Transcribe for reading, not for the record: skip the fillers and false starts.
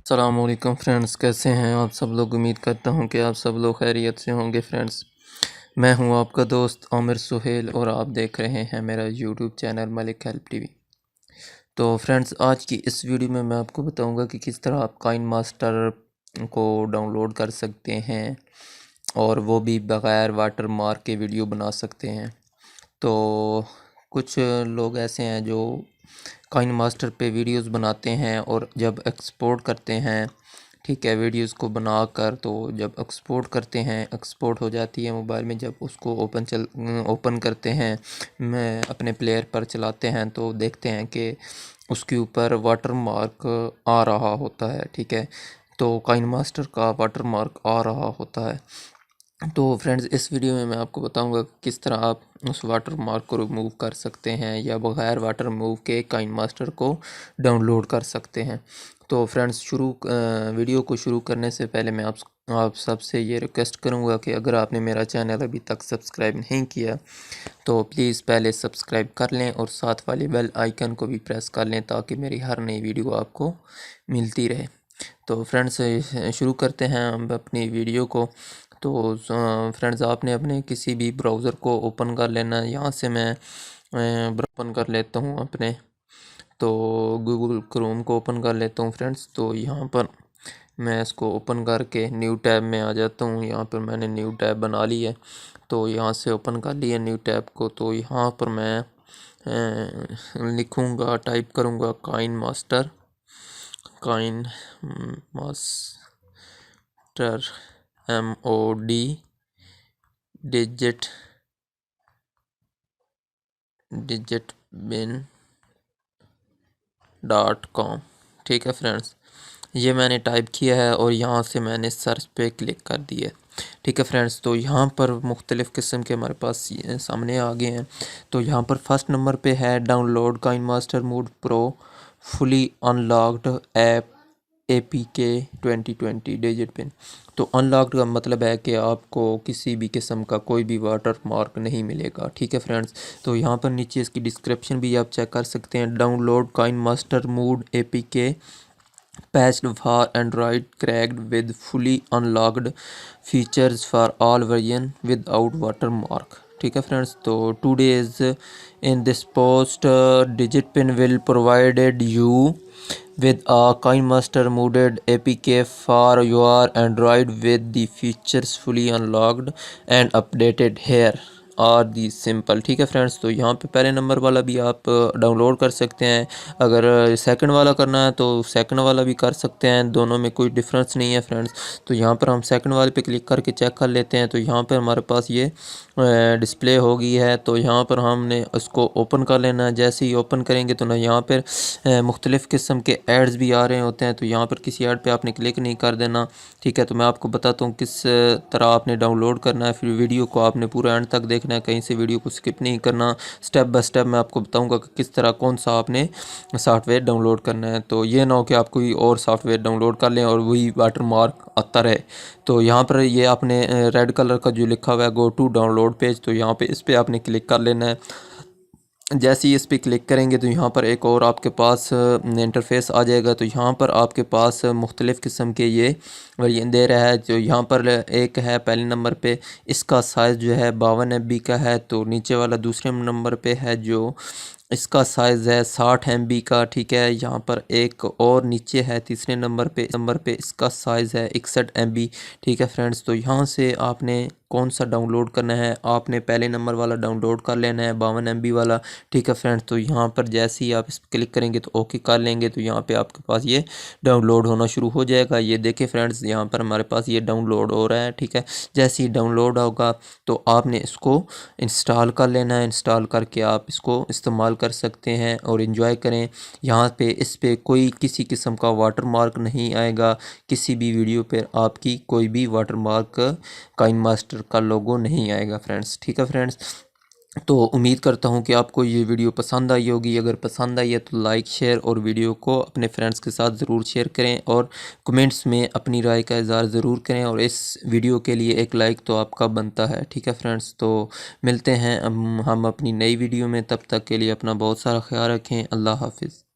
अस्सलामुअलैकुम फ्रेंड्स, कैसे हैं आप सब लोग। उम्मीद करता हूं कि आप सब लोग खैरियत से होंगे। फ्रेंड्स, मैं हूं आपका दोस्त आमिर सुहेल और आप देख रहे हैं मेरा YouTube channel Malik help TV. तो फ्रेंड्स, आज की इस वीडियो में मैं आपको बताऊंगा कि किस तरह आप काइन मास्टर को डाउनलोड कर सकते हैं और वो भी बग़ैर वाटर मार्क के वीडियो बना सकते हैं। तो कुछ लोग ऐसे हैं जो काइन मास्टर पे वीडियोस बनाते हैं और जब एक्सपोर्ट करते हैं, ठीक है, वीडियोस को बनाकर, तो जब एक्सपोर्ट करते हैं, एक्सपोर्ट हो जाती है मोबाइल में, जब उसको ओपन करते हैं, मैं अपने प्लेयर पर चलाते हैं तो देखते हैं कि उसके ऊपर वाटर मार्क आ रहा होता है। ठीक है, तो काइन मास्टर का वाटर मार्क आ रहा होता है। तो फ्रेंड्स, इस वीडियो में मैं आपको बताऊंगा किस तरह आप उस वाटर मार्क को रिमूव कर सकते हैं या बग़ैर वाटर रिमूव के काइन मास्टर को डाउनलोड कर सकते हैं। तो फ्रेंड्स, वीडियो को शुरू करने से पहले मैं आप सबसे ये रिक्वेस्ट करूंगा कि अगर आपने मेरा चैनल अभी तक सब्सक्राइब नहीं किया तो प्लीज़ पहले सब्सक्राइब कर लें और साथ वाले बेल आइकन को भी प्रेस कर लें ताकि मेरी हर नई वीडियो आपको मिलती रहे। तो फ्रेंड्स, शुरू करते हैं हम अपनी वीडियो को। तो फ्रेंड्स, आपने अपने किसी भी ब्राउज़र को ओपन कर लेना है। यहाँ से मैं ओपन कर लेता हूँ अपने, तो गूगल क्रोम को ओपन कर लेता हूँ फ्रेंड्स। तो यहाँ पर मैं इसको ओपन करके न्यू टैब में आ जाता हूँ। यहाँ पर मैंने न्यू टैब बना ली है, तो यहाँ से ओपन कर लिया न्यू टैब को। तो यहाँ पर मैं लिखूँगा, टाइप करूँगा काइन मास्टर MOD digitbin.com। ठीक है फ्रेंड्स, ये मैंने टाइप किया है और यहाँ से मैंने सर्च पे क्लिक कर दिया। ठीक है फ्रेंड्स, तो यहाँ पर मुख्तलिफ़ किस्म के हमारे पास सामने आ गए हैं। तो यहाँ पर फर्स्ट नंबर पे है download KineMaster mod pro fully unlocked app APK 2020 digit pin. तो अनलॉक्ड का मतलब है कि आपको किसी भी किस्म का कोई भी वाटर मार्क नहीं मिलेगा। ठीक है फ्रेंड्स, तो यहाँ पर नीचे इसकी डिस्क्रिप्शन भी आप चेक कर सकते हैं। Download KineMaster mod APK patched for Android, cracked with fully unlocked features for all version without watermark। ठीक है फ्रेंड्स, तो 2 days in this post DigitPin will provided you with a KineMaster modded APK for your Android with the features fully unlocked and updated here और दी simple. ठीक है friends, तो यहाँ पे पहले नंबर वाला भी आप डाउनलोड कर सकते हैं। अगर सेकंड वाला करना है तो सेकंड वाला भी कर सकते हैं, दोनों में कोई डिफरेंस नहीं है फ्रेंड्स। तो यहाँ पर हम सेकंड वाले पे क्लिक करके चेक कर लेते हैं। तो यहाँ पर हमारे पास ये डिस्प्ले हो गई है। तो यहाँ पर हमने उसको ओपन कर लेना है। जैसे ही ओपन करेंगे तो ना यहाँ पर मुख्तलिफ़ किस्म के एड्स भी आ रहे होते हैं, तो यहाँ पर किसी ऐड पे आपने क्लिक नहीं कर देना। ठीक है, तो मैं आपको बताता हूँ किस तरह आपने डाउनलोड करना है। फिर वीडियो को आपने पूरा एंड तक देखना है, कहीं से वीडियो को स्किप नहीं करना। स्टेप बाय स्टेप मैं आपको बताऊँगा कि किस तरह कौन सा आपने सॉफ्टवेयर डाउनलोड करना है। तो ये ना हो कि आप कोई और सॉफ्टवेयर डाउनलोड कर लें और वही वाटर मार्क आता रहे। तो यहाँ पर ये आपने रेड कलर का जो लिखा हुआ है गो टू डाउनलोड पेज, तो यहाँ पे इस पर आपने क्लिक कर लेना है। जैसे ही इस पर क्लिक करेंगे तो यहाँ पर एक और आपके पास इंटरफेस आ जाएगा। तो यहाँ पर आपके पास मुख्तलिफ़ किस्म के ये वेरिएंट दे रहा है। जो यहाँ पर एक है पहले नंबर पे, इसका साइज़ जो है 52 MB का है। तो नीचे वाला दूसरे नंबर पे है जो इसका साइज़ है 60 MB का। ठीक है, यहाँ पर एक और नीचे है तीसरे नंबर पे इसका साइज़ है 61 MB। ठीक है फ्रेंड्स, तो यहाँ से आपने कौन सा डाउनलोड करना है, आपने पहले नंबर वाला डाउनलोड कर लेना है 52 MB वाला। ठीक है फ्रेंड्स, तो यहाँ पर जैसे ही आप इस पर क्लिक करेंगे तो ओके कर लेंगे तो यहाँ पे आपके पास ये डाउनलोड होना शुरू हो जाएगा। ये देखिए फ्रेंड्स, यहाँ पर हमारे पास ये डाउनलोड हो रहा है। ठीक है, जैसे ही डाउनलोड होगा तो आपने इसको इंस्टॉल कर लेना है। इंस्टॉल करके आप इसको इस्तेमाल कर सकते हैं और इन्जॉय करें। यहाँ पे इस पर कोई किसी किस्म का वाटर मार्क नहीं आएगा, किसी भी वीडियो पर आपकी कोई भी वाटर मार्क काइन मास्टर का लोगो नहीं आएगा फ्रेंड्स। ठीक है फ्रेंड्स, तो उम्मीद करता हूँ कि आपको ये वीडियो पसंद आई होगी। अगर पसंद आई है तो लाइक शेयर और वीडियो को अपने फ्रेंड्स के साथ ज़रूर शेयर करें और कमेंट्स में अपनी राय का इज़हार ज़रूर करें और इस वीडियो के लिए एक लाइक तो आपका बनता है। ठीक है फ्रेंड्स, तो मिलते हैं हम अपनी नई वीडियो में। तब तक के लिए अपना बहुत सारा ख्याल रखें। अल्लाह हाफिज़।